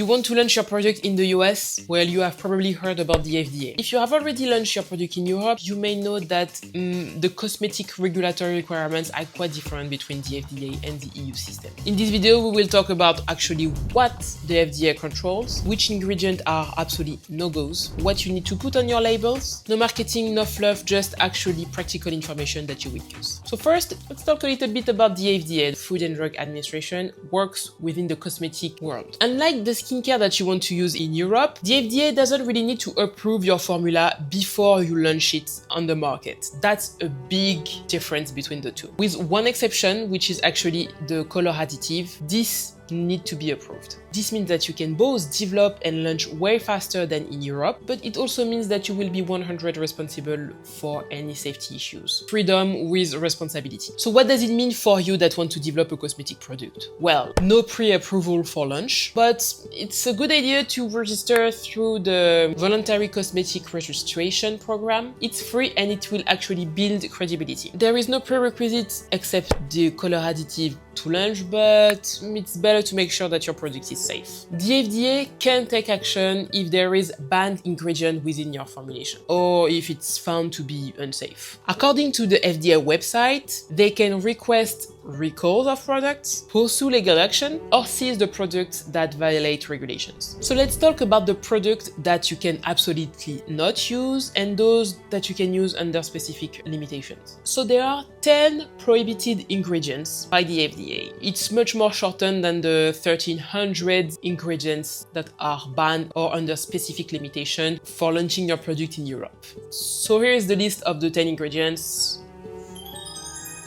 You want to launch your product in the US? Well, you have probably heard about the FDA. If you have already launched your product in Europe, you may know that the cosmetic regulatory requirements are quite different between the FDA and the EU system. In this video, we will talk about actually what the FDA controls, which ingredients are absolutely no-goes, what you need to put on your labels, no marketing, no fluff, just actually practical information that you will use. So first, let's talk a little bit about the FDA. The Food and Drug Administration works within the cosmetic world. Unlike the skincare that you want to use in Europe, the FDA doesn't really need to approve your formula before you launch it on the market. That's a big difference between the two. With one exception, which is actually the color additive, this need to be approved. This means that you can both develop and launch way faster than in Europe, but it also means that you will be 100% responsible for any safety issues. Freedom with responsibility. So what does it mean for you that want to develop a cosmetic product? Well, no pre-approval for launch, but it's a good idea to register through the Voluntary Cosmetic Registration Program. It's free and it will actually build credibility. There is no prerequisite except the color additive to launch, but it's better to make sure that your product is safe. The FDA can take action if there is banned ingredient within your formulation or if it's found to be unsafe. According to the FDA website, they can request recalls of products, pursue legal action, or seize the products that violate regulations. So let's talk about the product that you can absolutely not use and those that you can use under specific limitations. So there are 10 prohibited ingredients by the FDA. It's much more shortened than the 1300 ingredients that are banned or under specific limitation for launching your product in Europe. So here is the list of the 10 ingredients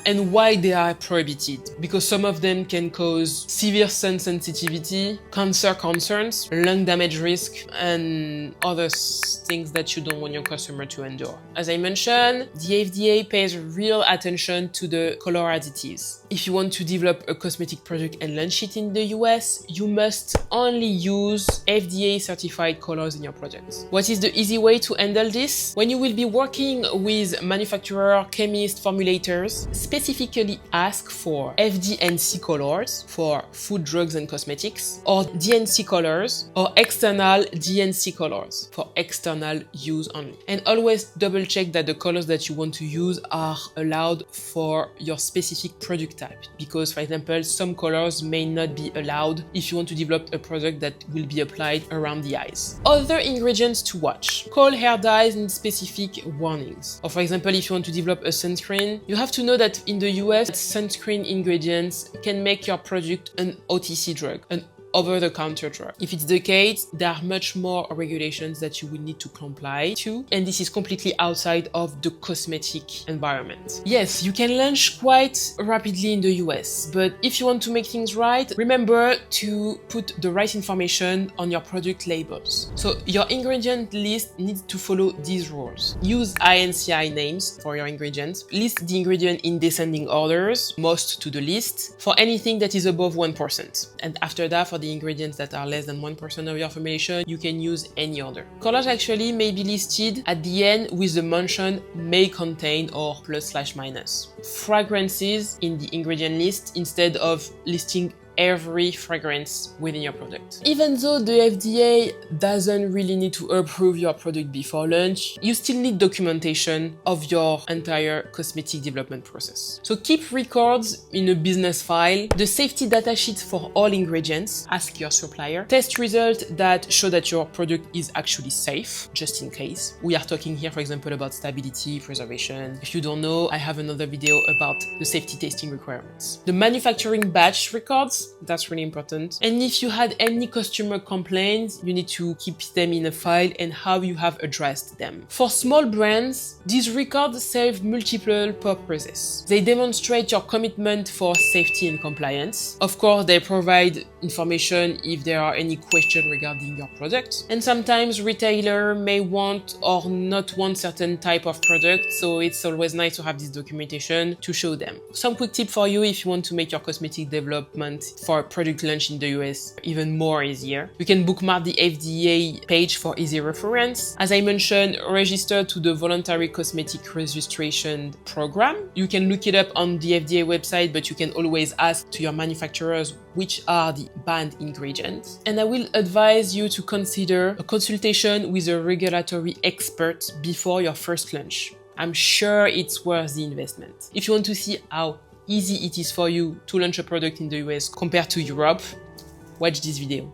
and why they are prohibited. Because some of them can cause severe sun sensitivity, cancer concerns, lung damage risk, and other things that you don't want your customer to endure. As I mentioned, the FDA pays real attention to the color additives. If you want to develop a cosmetic product and launch it in the US, you must only use FDA certified colors in your product. What is the easy way to handle this? When you will be working with manufacturer, chemists, formulators, specifically ask for FD&C colors for food, drugs, and cosmetics, or DNC colors, or external DNC colors for external use only. And always double check that the colors that you want to use are allowed for your specific product type. Because, for example, some colors may not be allowed if you want to develop a product that will be applied around the eyes. Other ingredients to watch. Cold hair dyes need specific warnings. Or for example, if you want to develop a sunscreen, you have to know that in the US, sunscreen ingredients can make your product an OTC drug, an over-the-counter drug. If it's the case, there are much more regulations that you will need to comply to, and this is completely outside of the cosmetic environment. Yes, you can launch quite rapidly in the US, but if you want to make things right, remember to put the right information on your product labels. So your ingredient list needs to follow these rules. Use INCI names for your ingredients. List the ingredient in descending orders, most to the least, for anything that is above 1%. And after that, for the ingredients that are less than 1% of your formulation, you can use any order. Colors actually may be listed at the end with the mention may contain or plus/minus. Fragrances in the ingredient list instead of listing every fragrance within your product. Even though the FDA doesn't really need to approve your product before launch, you still need documentation of your entire cosmetic development process. So keep records in a business file, the safety data sheet for all ingredients, ask your supplier, test results that show that your product is actually safe, just in case. We are talking here, for example, about stability, preservation. If you don't know, I have another video about the safety testing requirements. The manufacturing batch records, that's really important. And if you had any customer complaints, you need to keep them in a file and how you have addressed them. For small brands, these records serve multiple purposes. They demonstrate your commitment for safety and compliance. Of course, they provide information if there are any questions regarding your product. And sometimes retailer may want or not want certain type of product, so it's always nice to have this documentation to show them. Some quick tip for you if you want to make your cosmetic development for a product launch in the US even more easier. You can bookmark the FDA page for easy reference. As I mentioned, register to the voluntary cosmetic registration program. You can look it up on the FDA website, but you can always ask to your manufacturers which are the banned ingredients. And I will advise you to consider a consultation with a regulatory expert before your first launch. I'm sure it's worth the investment. If you want to see how easy it is for you to launch a product in the US compared to Europe, watch this video.